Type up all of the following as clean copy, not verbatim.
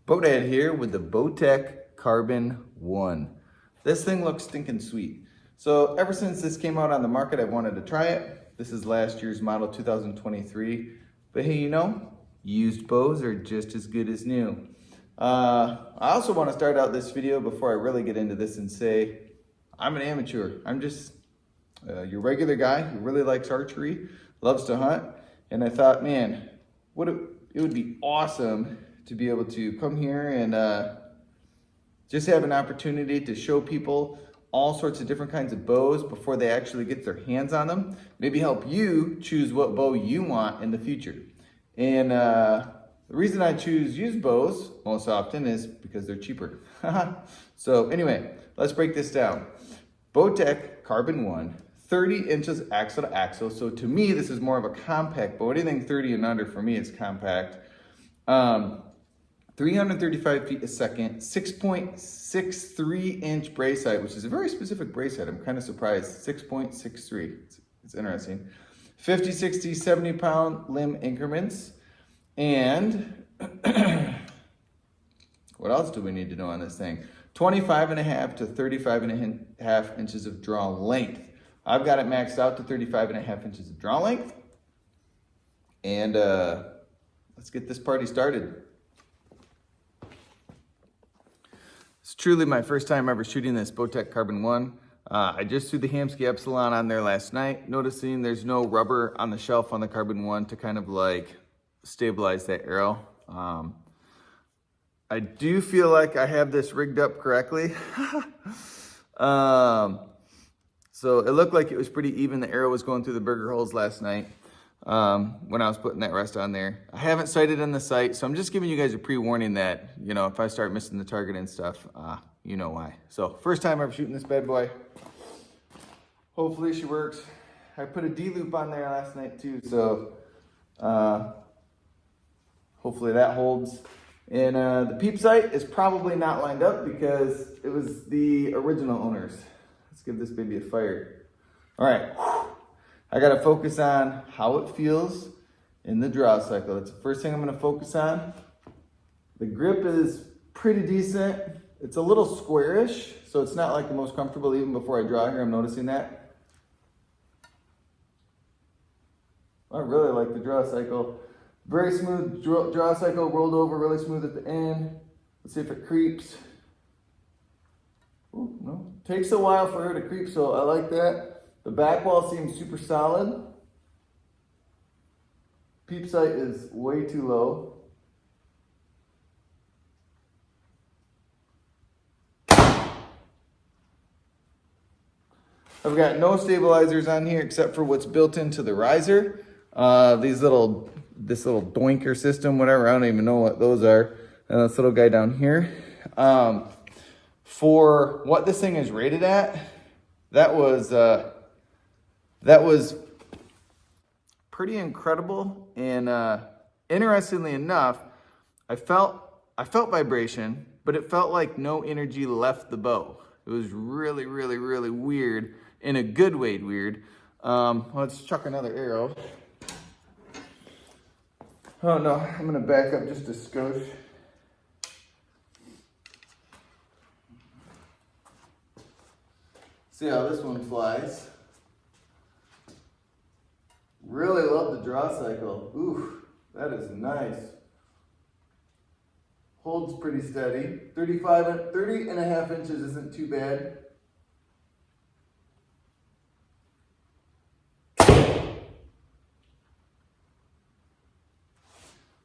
BowDad here with the Bowtech Carbon 1. This thing looks stinking sweet. So ever since this came out on the market, I've wanted to try it. This is last year's model 2023. But hey, used bows are just as good as new. I also want to start out this video before I really get into this and say, I'm an amateur. I'm just your regular guy who really likes archery, loves to hunt. And I thought, man, it would be awesome to be able to come here and just have an opportunity to show people all sorts of different kinds of bows before they actually get their hands on them. Maybe help you choose what bow you want in the future. And the reason I choose used bows most often is because they're cheaper. So anyway, let's break this down. Bowtech Carbon 1, 30 inches axle to axle. So to me, this is more of a compact bow. Anything 30 and under for me is compact. 335 feet a second, 6.63 inch brace height, which is a very specific brace height. I'm kind of surprised. 6.63. It's interesting. 50, 60, 70 pound limb increments. And what else do we need to know on this thing? 25.5 to 35.5 inches of draw length. I've got it maxed out to 35.5 inches of draw length. And let's get this party started. It's truly my first time ever shooting this Bowtech Carbon 1. I just threw the Hamsky Epsilon on there last night, noticing there's no rubber on the shelf on the Carbon 1 to kind of like stabilize that arrow. I do feel like I have this rigged up correctly. So it looked like it was pretty even. The arrow was going through the burger holes last night when I was putting that rest on there. I haven't sighted on the sight, so I'm just giving you guys a pre-warning that, if I start missing the target and stuff, you know why. So first time ever shooting this bad boy. Hopefully she works. I put a D-loop on there last night too, so hopefully that holds. And the peep sight is probably not lined up because it was the original owner's. Let's give this baby a fire. All right. I got to focus on how it feels in the draw cycle. That's the first thing I'm going to focus on. The grip is pretty decent. It's a little squarish, so it's not like the most comfortable even before I draw here. I'm noticing that. I really like the draw cycle. Very smooth draw cycle, rolled over, really smooth at the end. Let's see if it creeps. Ooh, no. Takes a while for her to creep, so I like that. The back wall seems super solid. Peep sight is way too low. I've got no stabilizers on here except for what's built into the riser. This little doinker system, whatever, I don't even know what those are. And this little guy down here. For what this thing is rated at, that was pretty incredible. And interestingly enough, I felt vibration, but it felt like no energy left the bow. It was really, really, really weird, in a good way weird. Let's chuck another arrow. Oh no, I'm gonna back up just a skosh. See how this one flies. Really love the draw cycle. Ooh, that is nice. Holds pretty steady. 30.5 inches isn't too bad.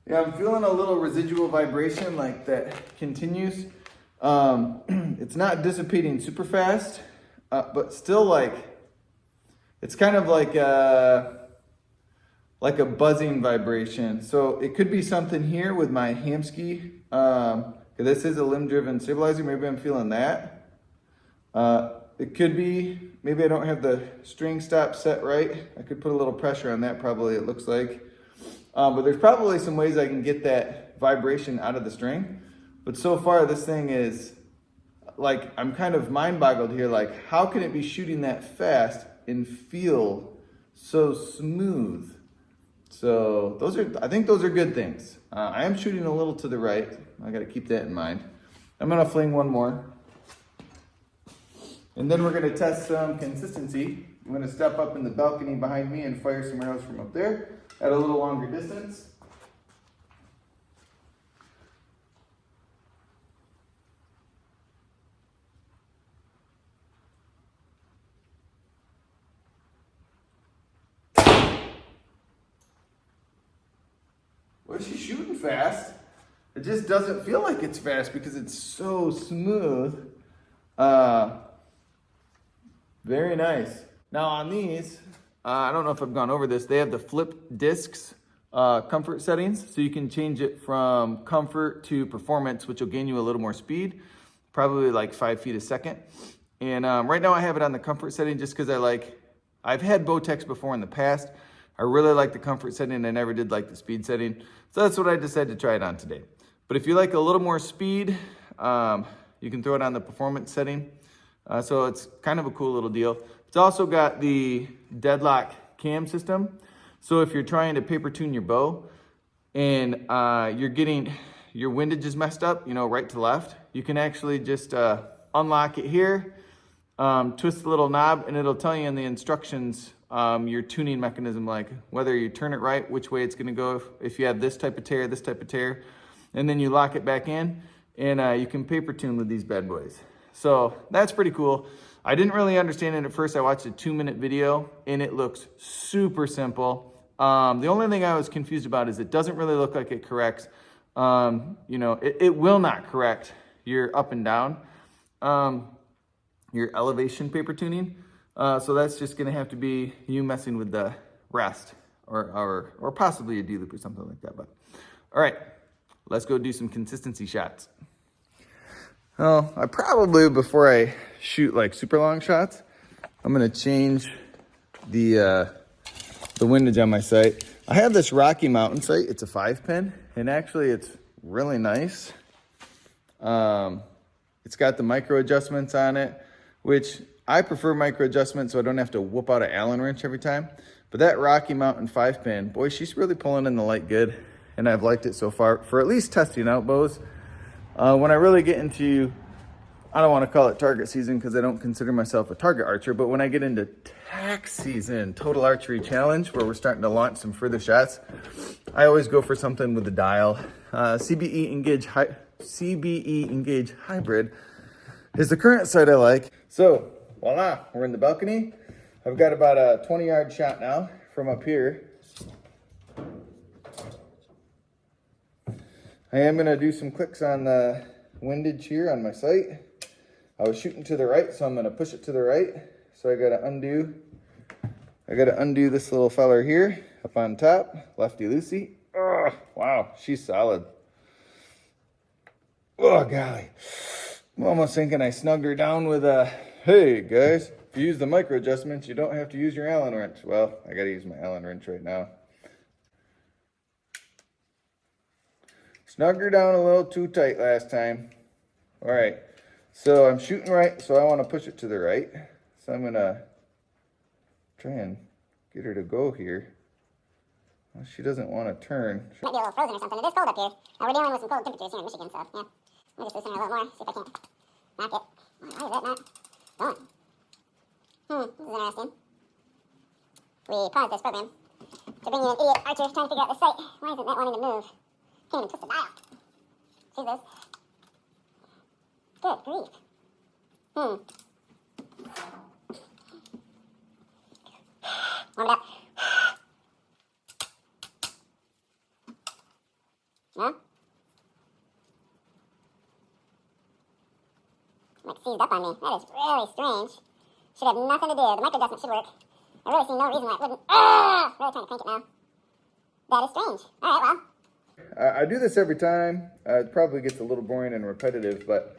Yeah, I'm feeling a little residual vibration, like that continues. It's not dissipating super fast, but still it's kind of like a buzzing vibration. So it could be something here with my Hamsky. This is a limb-driven stabilizer. Maybe I'm feeling that. It could be, maybe I don't have the string stop set right. I could put a little pressure on that probably, it looks like. But there's probably some ways I can get that vibration out of the string. But so far this thing is, I'm kind of mind-boggled here. How can it be shooting that fast and feel so smooth? So I think those are good things. I am shooting a little to the right. I got to keep that in mind. I'm going to fling one more. And then we're going to test some consistency. I'm going to step up in the balcony behind me and fire some arrows from up there at a little longer distance. Well, she's shooting fast. It just doesn't feel like it's fast because it's so smooth. Very nice. Now on these, I don't know if I've gone over this, they have the flip discs comfort settings. So you can change it from comfort to performance, which will gain you a little more speed, probably like 5 feet a second. And right now I have it on the comfort setting just because I've had Bowtechs before in the past. I really like the comfort setting. I never did like the speed setting. So that's what I decided to try it on today. But if you like a little more speed, you can throw it on the performance setting. So it's kind of a cool little deal. It's also got the deadlock cam system. So if you're trying to paper tune your bow and you're getting your windage is messed up, right to left, you can actually just unlock it here, twist the little knob, and it'll tell you in the instructions your tuning mechanism, like whether you turn it right, which way it's going to go, if you have this type of tear, and then you lock it back in, and you can paper tune with these bad boys. So that's pretty cool. I didn't really understand it at first. I watched a 2-minute video and it looks super simple. The only thing I was confused about is it doesn't really look like it corrects. It will not correct your up and down, your elevation paper tuning. So that's just gonna have to be you messing with the rest or possibly a D-loop or something like that. But all right, let's go do some consistency shots. Well, I probably, before I shoot like super long shots, I'm gonna change the windage on my sight. I have this Rocky Mountain sight. It's a 5-pin, and actually it's really nice. It's got the micro adjustments on it, which I prefer micro adjustments so I don't have to whoop out an Allen wrench every time. But that Rocky Mountain 5-pin, boy, she's really pulling in the light good, and I've liked it so far for at least testing out bows. When I really get into, I don't want to call it target season because I don't consider myself a target archer, but when I get into tax season, total archery challenge, where we're starting to launch some further shots, I always go for something with the dial. CBE Engage Hybrid is the current sight I like. So voila, we're in the balcony. I've got about a 20-yard shot now from up here. I am going to do some clicks on the windage here on my sight. I was shooting to the right, so I'm going to push it to the right. So I got to undo this little feller here up on top, lefty loosey. Oh, wow, she's solid. Oh, golly. I'm almost thinking I snugged her down with hey, guys, if you use the micro adjustments, you don't have to use your Allen wrench. Well, I got to use my Allen wrench right now. Snugged her down a little too tight last time. All right, so I'm shooting right, so I want to push it to the right. So I'm going to try and get her to go here. Well, she doesn't want to turn. Might be a little frozen or something. It is cold up here. We're dealing with some cold temperatures here in Michigan, so yeah. Let me just loosen her a little more, see if I can't knock it. Why is that not going? This is interesting. We paused this program to bring you an idiot archer trying to figure out the sight. Why isn't that wanting to move? Can't even twist the dial. Jesus. Good grief. Warm it up. No? Like seized up on me. That is really strange. Should have nothing to do. The micro adjustment should work. I really see no reason why it wouldn't. Really trying to crank it now. That is strange. All right, well. I do this every time. It probably gets a little boring and repetitive, but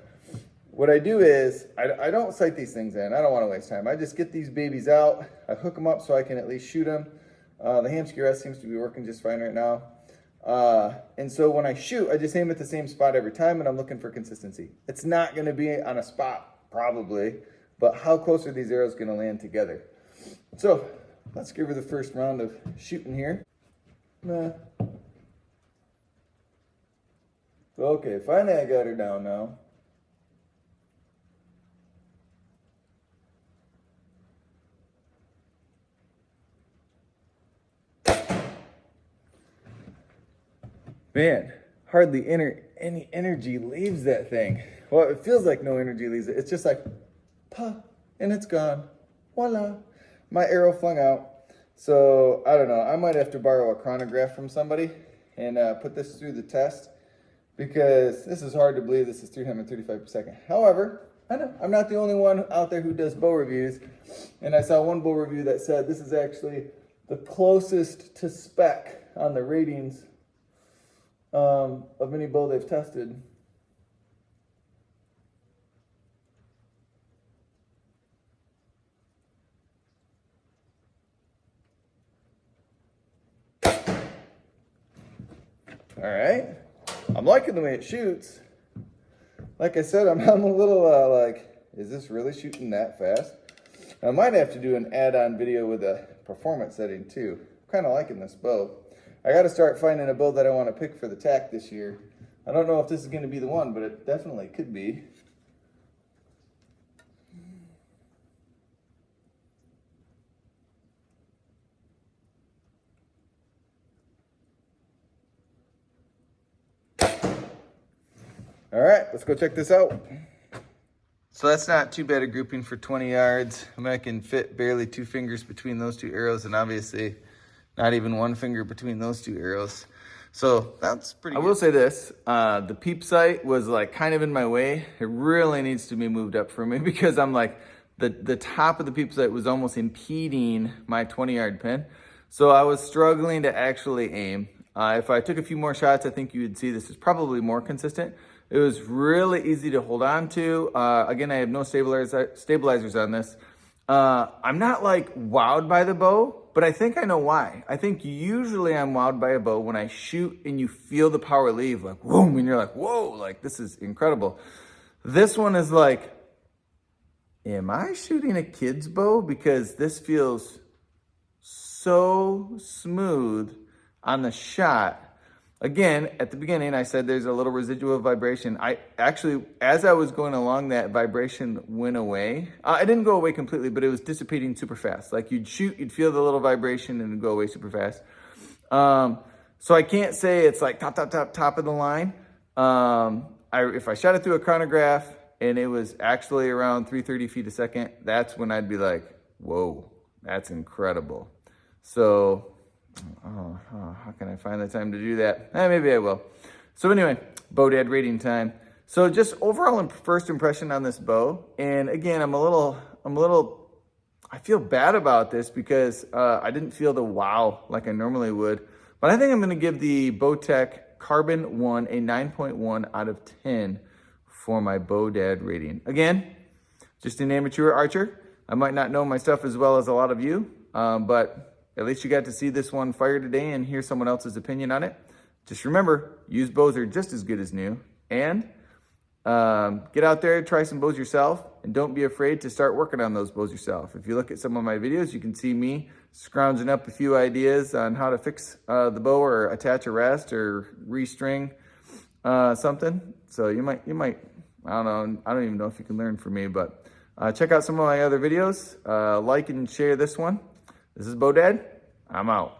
what I do is I don't sight these things in. I don't want to waste time. I just get these babies out. I hook them up so I can at least shoot them. The Hamsky rest seems to be working just fine right now. And so when I shoot, I just aim at the same spot every time, and I'm looking for consistency. It's not going to be on a spot, probably, but how close are these arrows going to land together? So let's give her the first round of shooting here. Nah. Okay, finally I got her down now. Man, hardly any energy leaves that thing. Well, it feels like no energy leaves it. It's just like, puh, and it's gone. Voila. My arrow flung out. So, I don't know. I might have to borrow a chronograph from somebody and put this through the test, because this is hard to believe this is 335 per second. However, I know I'm not the only one out there who does bow reviews. And I saw one bow review that said this is actually the closest to spec on the ratings of any bow they've tested. All right, I'm liking the way it shoots. Like I said, I'm a little like, is this really shooting that fast? I might have to do an add-on video with a performance setting too. I'm kind of liking this bow. I got to start finding a bow that I want to pick for the tack this year. I don't know if this is going to be the one, but it definitely could be. All right, let's go check this out. So that's not too bad a grouping for 20 yards. I mean, I can fit barely 2 fingers between those 2 arrows, and obviously not even 1 finger between those 2 arrows. So that's pretty good. I will say this, the peep sight was like kind of in my way. It really needs to be moved up for me, because I'm like, the top of the peep sight was almost impeding my 20-yard pin. So I was struggling to actually aim. If I took a few more shots, I think you would see this is probably more consistent. It was really easy to hold on to. Again, I have no stabilizers on this. I'm not like wowed by the bow, but I think I know why. I think usually I'm wowed by a bow when I shoot and you feel the power leave, like boom, and you're like, whoa, like this is incredible. This one is like, am I shooting a kid's bow? Because this feels so smooth on the shot. Again, at the beginning, I said there's a little residual vibration. I actually, as I was going along, that vibration went away. It didn't go away completely, but it was dissipating super fast. Like you'd shoot, you'd feel the little vibration and it'd go away super fast. So I can't say it's like top of the line. If I shot it through a chronograph and it was actually around 330 feet a second, that's when I'd be like, whoa, that's incredible. So, how can I find the time to do that? Maybe I will. So anyway, BowDad rating time. So just overall first impression on this bow. And again, I feel bad about this because I didn't feel the wow like I normally would. But I think I'm going to give the Bowtech Carbon 1 a 9.1 out of 10 for my BowDad rating. Again, just an amateur archer. I might not know my stuff as well as a lot of you, but at least you got to see this one fire today and hear someone else's opinion on it. Just remember, used bows are just as good as new. And get out there, try some bows yourself, and don't be afraid to start working on those bows yourself. If you look at some of my videos, you can see me scrounging up a few ideas on how to fix the bow or attach a rest or restring something. So you might, I don't know, I don't even know if you can learn from me, but check out some of my other videos. Like and share this one. This is BowDad. I'm out.